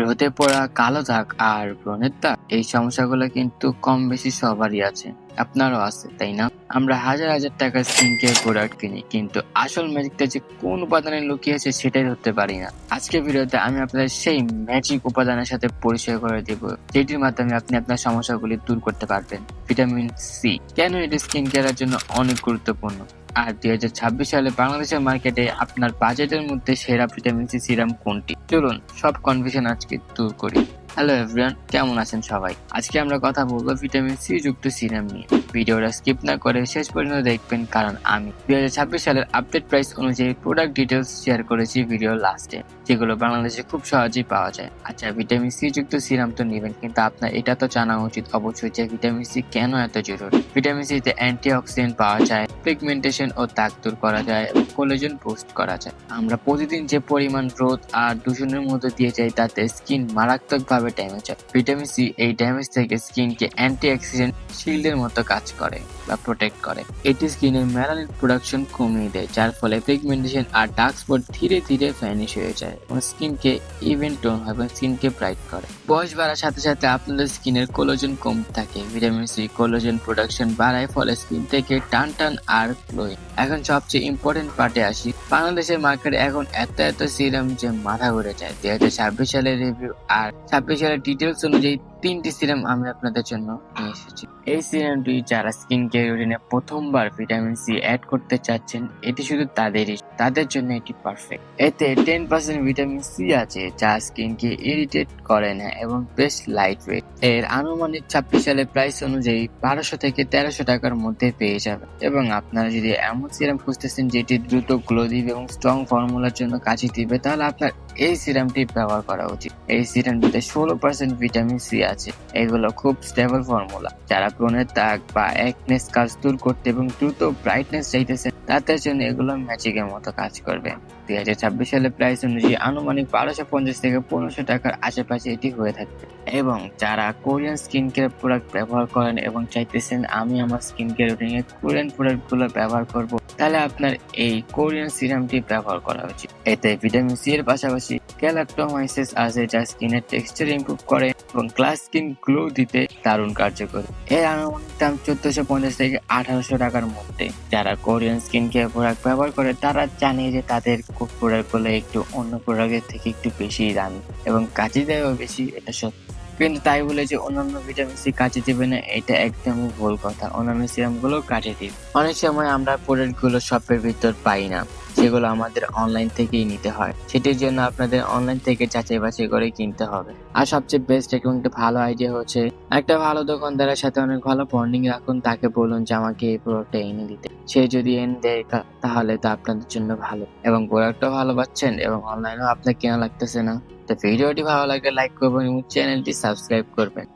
রোদে পড়া, কালো দাগ আর ব্রণের দাগ, এই সমস্যাগুলো কিন্তু কম বেশি সবারই আছে, আপনারও আছে, তাই না? আমরা হাজার হাজার টাকার স্কিন কেয়ার প্রোডাক্ট কিনি, কিন্তু আসল ম্যাজিকটা যে কোন উপাদানে লুকিয়ে আছে সেটাই ধরতে পারি না। আজকের ভিডিওতে আমি আপনাদের সেই ম্যাজিক উপাদানের সাথে পরিচয় করে দেব, যেটির মাধ্যমে আপনি আপনার সমস্যাগুলি দূর করতে পারবেন। ভিটামিন সি কেন এটি স্কিন কেয়ারের জন্য অনেক গুরুত্বপূর্ণ, আর 2026 সালে বাংলাদেশের মার্কেটে আপনার বাজেটের মধ্যে সেরা ভিটামিন সি সিরাম কোনটি? চলুন সব কনফিউশন আজকে দূর করি। হ্যালো এভরিওয়ান, কেমন আছেন সবাই? আজকে আমরা কথা বলবো ভিটামিন সি যুক্ত সিরাম নিয়ে। ভিডিওটা স্কিপ না করে শেষ পর্যন্ত দেখবেন, কারণ আমি 2026 সালের আপডেট প্রাইস অনুযায়ী প্রোডাক্ট ডিটেলস শেয়ার করেছি ভিডিওর লাস্টে, যেগুলো বাংলাদেশে খুব সহজেই পাওয়া যায়। আচ্ছা, ভিটামিন সি যুক্ত সিরাম তো নেবেন, কিন্তু আপনার এটা তো জানা উচিত অবশ্যই যে ভিটামিন সি কেন এত জরুরি। ভিটামিন সি তে অ্যান্টিঅক্সিডেন্ট পাওয়া যায়, পিগমেন্টেশন ও দাগ দূর করা যায় এবং কোলাজেন বুস্ট করা যায়। আমরা প্রতিদিন যে পরিমাণ রোদ আর দূষণের মধ্যে দিয়ে যাই, তাতে স্কিন মারাত্মকভাবে ড্যামেজ হয়। ভিটামিন সি এই ড্যামেজ থেকে স্কিনকে অ্যান্টিঅক্সিডেন্ট শিল্ডের মতো কাজ করে বা প্রোটেক্ট করে। এটি স্কিনের মেলানিন প্রোডাকশন কমিয়ে দেয়, যার ফলে পিগমেন্টেশন আর ডার্ক স্পট ধীরে ধীরে ভ্যানিশ হয়ে যায় এবং স্কিনকে ইভেন টোন হয় এবং স্কিনকে ব্রাইট করে। বয়স বাড়ার সাথে সাথে আপনাদের স্কিনের কোলাজেন কমতে থাকে। ভিটামিন সি কোলাজেন প্রোডাকশন বাড়ায়, ফলে স্কিন থেকে টান টান আর গ্লোয়িং। এখন সবচেয়ে ইম্পর্টেন্ট পার্টে আসি। বাংলাদেশের মার্কেটে এখন এত সিরাম যে মাথা ঘুরে যায়। 2026 সালের রিভিউ আর 26 সালের ডিটেলস অনুযায়ী 3টি সিরাম আমি আপনাদের জন্য নিয়ে এসেছি। এই সিরামটি যারা স্কিন কেয়ার রুটিনে প্রথমবার ভিটামিন সি অ্যাড করতে চাচ্ছেন, এটি শুধু তাদের জন্য এটি পারফেক্ট। এতে 10% ভিটামিন সি আছে, যা স্কিনকে ইরিটেট করে না এবং বেশ লাইট ওয়েট। এর আনুমানিক 26 সালের প্রাইস অনুযায়ী 1200 থেকে 1300 টাকার মধ্যে পেয়ে যাবেন। এবং আপনারা যদি এমন সিরাম খুঁজতেছেন যেটি দ্রুত গ্লো দিবে এবং স্ট্রং ফর্মুলার জন্য কাজে দিবে, তাহলে আপনার এই সিরামটি ব্যবহার করা উচিত। এই সিরামটিতে 16% ভিটামিন সি আছে। এগুলো খুব স্টেবল ফর্মুলা। যারা ব্রণের দাগ বা একনে স্কার্স দূর করতে এবং দ্রুত ব্রাইটনেস চাইতেছেন, তাদের জন্য এগুলো ম্যাজিকের মতো কাজ করবে। 2026 সালের প্রাইস অনুযায়ী আনুমানিক 1250 থেকে 1500 টাকার আশেপাশে এটি হয়ে থাকবে। এবং যারা কোরিয়ান স্কিন কেয়ার প্রোডাক্ট ব্যবহার করেন এবং চাইতেছেন আমি আমার স্কিন কেয়ার রুটিনে কোরিয়ান প্রোডাক্টগুলো ব্যবহার করব, তাহলে আপনার এই কোরিয়ান সিরামটি ব্যবহার করা উচিত। এতে ভিটামিন সি এর পাশাপাশি গ্যালাক্টোমাইসিস আছে, যা স্কিনের টেক্সচার ইমপ্রুভ করে এবং গ্লাস স্কিন গ্লো দিতে দারুণ কার্যকর। এর আনুমানিক দাম 1450 থেকে 1800 টাকার মধ্যে। যারা কোরিয়ান স্কিন কেয়ার প্রোডাক্ট ব্যবহার করে, তারা জানে যে তাদের প্রোডাক্টগুলো একটু অন্য প্রোডাক্টের থেকে একটু বেশি দামি এবং কাজে দেয়ও বেশি, এটা সত্যি। কিন্তু তাই বলে যে অন্যান্য ভিটামিন সি কাজে দিবে না, এটা একদমই ভুল কথা। অন্যান্য সিরাম গুলো কাজে দিবে। অনেক সময় আমরা প্রোডাক্ট গুলো শপের ভিতর পাই না, সেগুলো আমাদের অনলাইন থেকেই নিতে হয়। সেটির জন্য আপনাদের অনলাইন থেকে যাচাই বাছাই করে কিনতে হবে। আর সবচেয়ে বেস্ট এবং একটা ভালো আইডিয়া হচ্ছে, একটা ভালো দোকানদারের সাথে অনেক ভালো বন্ডিং রাখুন। তাকে বলুন যে আমাকে এই প্রোডাক্টটা এনে দিতে। সে যদি এনে দেয়, তাহলে তো আপনাদের জন্য ভালো এবং প্রোডাক্টও ভালো পাচ্ছেন এবং অনলাইনেও আপনার কেনা লাগতেছে না। তো ভিডিওটি ভালো লাগলে লাইক করবেন এবং চ্যানেলটি সাবস্ক্রাইব করবেন।